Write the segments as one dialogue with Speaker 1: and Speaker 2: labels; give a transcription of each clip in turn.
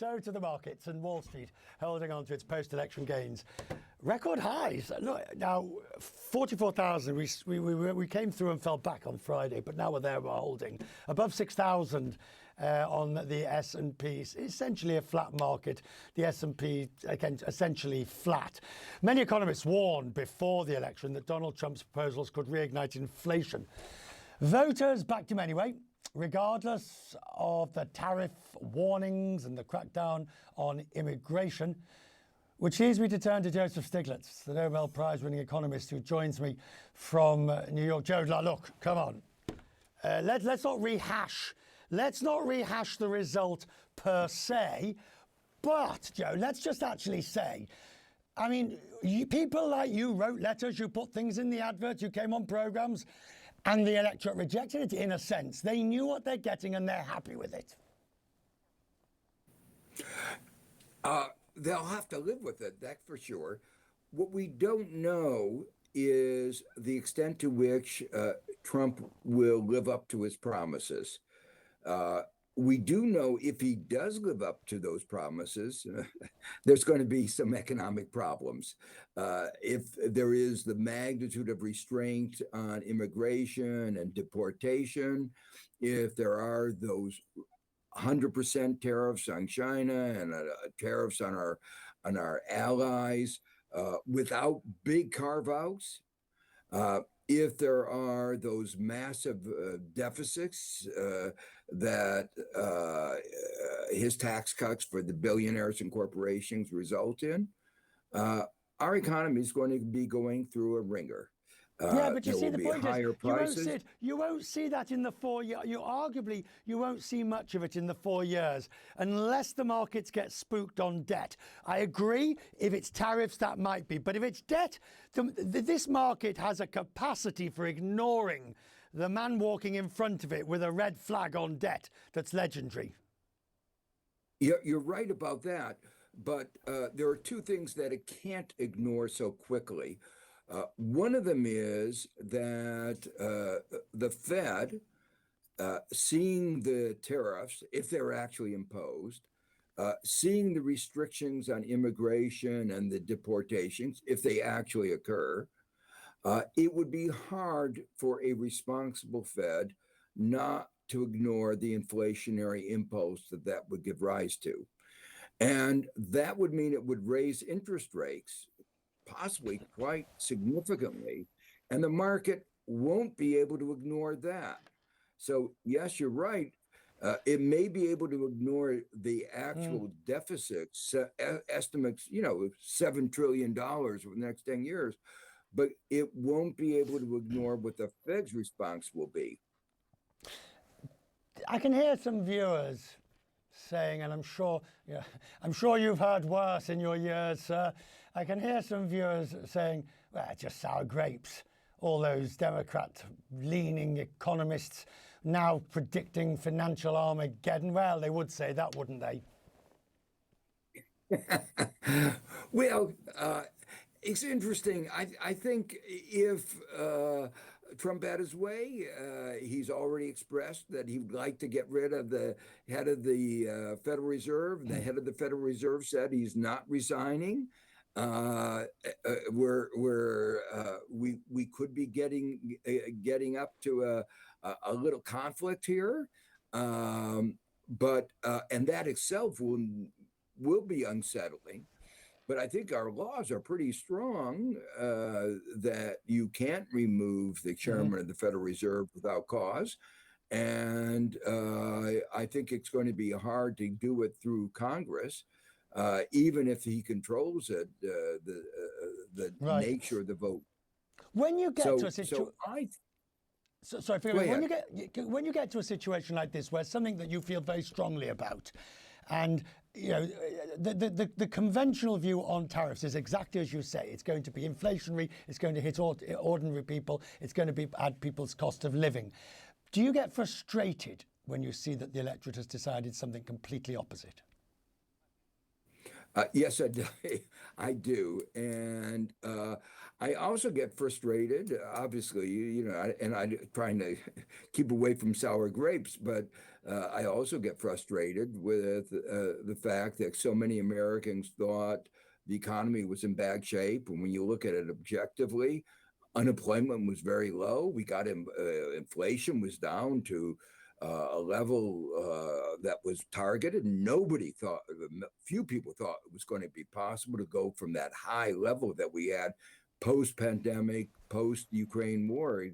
Speaker 1: So to the markets, and Wall Street holding on to its post-election gains. Record highs. Look, now 44,000. We came through and fell back on Friday, but now we're there. We're holding above 6,000 on the S&P. Essentially a flat market. The S&P again essentially flat. Many economists warned before the election that Donald Trump's proposals could reignite inflation. Voters backed him anyway, regardless of the tariff warnings and the crackdown on immigration, which leads me to turn to Joseph Stiglitz, the Nobel Prize-winning economist who joins me from New York. Joe, look, come on. Let's not rehash. Let's not rehash the result per se, but, Joe, let's just actually say, I mean, people like you wrote letters, you put things in the adverts, you came on programs, and the electorate rejected it in a sense. They knew what they're getting and they're happy with it.
Speaker 2: They'll have to live with it, that's for sure. What we don't know is the extent to which Trump will live up to his promises. We do know if he does live up to those promises, there's going to be some economic problems. If there is the magnitude of restraint on immigration and deportation, if there are those 100% tariffs on China and tariffs on our allies without big carve-outs, if there are those massive deficits that his tax cuts for the billionaires and corporations result in, our economy is going to be going through a ringer.
Speaker 1: Yeah, but you see, the point
Speaker 2: is
Speaker 1: you won't see that in the 4 years. You won't see much of it in the 4 years unless the markets get spooked on debt. I agree. If it's tariffs, that might be. But if it's debt, this market has a capacity for ignoring the man walking in front of it with a red flag on debt that's legendary.
Speaker 2: You're right about that. But there are two things that it can't ignore so quickly. One of them is that the Fed, seeing the tariffs, if they're actually imposed, seeing the restrictions on immigration and the deportations, if they actually occur, it would be hard for a responsible Fed not to ignore the inflationary impulse that would give rise to. And that would mean it would raise interest rates, possibly quite significantly, and the market won't be able to ignore that. So yes, you're right. It may be able to ignore the actual deficits, estimates, $7 trillion over the next 10 years, but it won't be able to ignore what the Fed's response will be.
Speaker 1: I can hear some viewers saying, and I'm sure you've heard worse in your years, sir. I can hear some viewers saying, well, it's just sour grapes. All those Democrat-leaning economists now predicting financial Armageddon. Well, they would say that, wouldn't they?
Speaker 2: Well, it's interesting. I think if Trump had his way, he's already expressed that he would like to get rid of the head of the Federal Reserve. The head of the Federal Reserve said he's not resigning. We could be getting up to a little conflict here, but and that itself will be unsettling. But I think our laws are pretty strong that you can't remove the chairman of the Federal Reserve without cause. And I think it's going to be hard to do it through Congress, even if he controls it, the nature of the vote.
Speaker 1: When you get to a situation... when you get to a situation like this, where something that you feel very strongly about, and the conventional view on tariffs is exactly as you say. It's going to be inflationary. It's going to hit ordinary people. It's going to add people's cost of living. Do you get frustrated when you see that the electorate has decided something completely opposite?
Speaker 2: Yes, I do. And I also get frustrated, obviously, and I'm trying to keep away from sour grapes, but I also get frustrated with the fact that so many Americans thought the economy was in bad shape. And when you look at it objectively, unemployment was very low. We got inflation was down to a level that was targeted. Nobody thought, few people thought it was going to be possible to go from that high level that we had post-pandemic, post-Ukraine war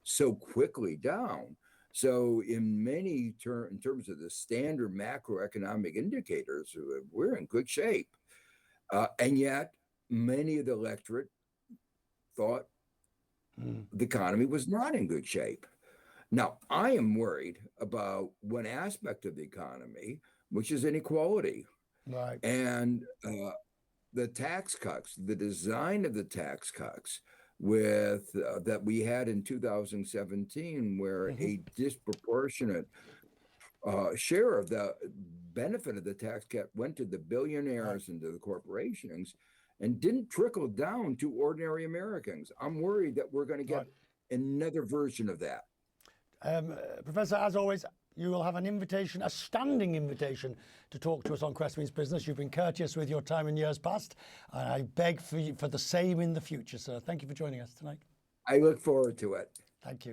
Speaker 2: so quickly down. So in in terms of the standard macroeconomic indicators, we're in good shape. And yet many of the electorate thought the economy was not in good shape. Now, I am worried about one aspect of the economy, which is inequality.
Speaker 1: Right.
Speaker 2: And the tax cuts, the design of the tax cuts with that we had in 2017, where a disproportionate share of the benefit of the tax cut went to the billionaires and to the corporations and didn't trickle down to ordinary Americans. I'm worried that we're going to get another version of that.
Speaker 1: Professor, as always, you will have an invitation, a standing invitation, to talk to us on Crest Means Business. You've been courteous with your time in years past, and I beg for the same in the future, sir. Thank you for joining us tonight.
Speaker 2: I look forward to it.
Speaker 1: Thank you.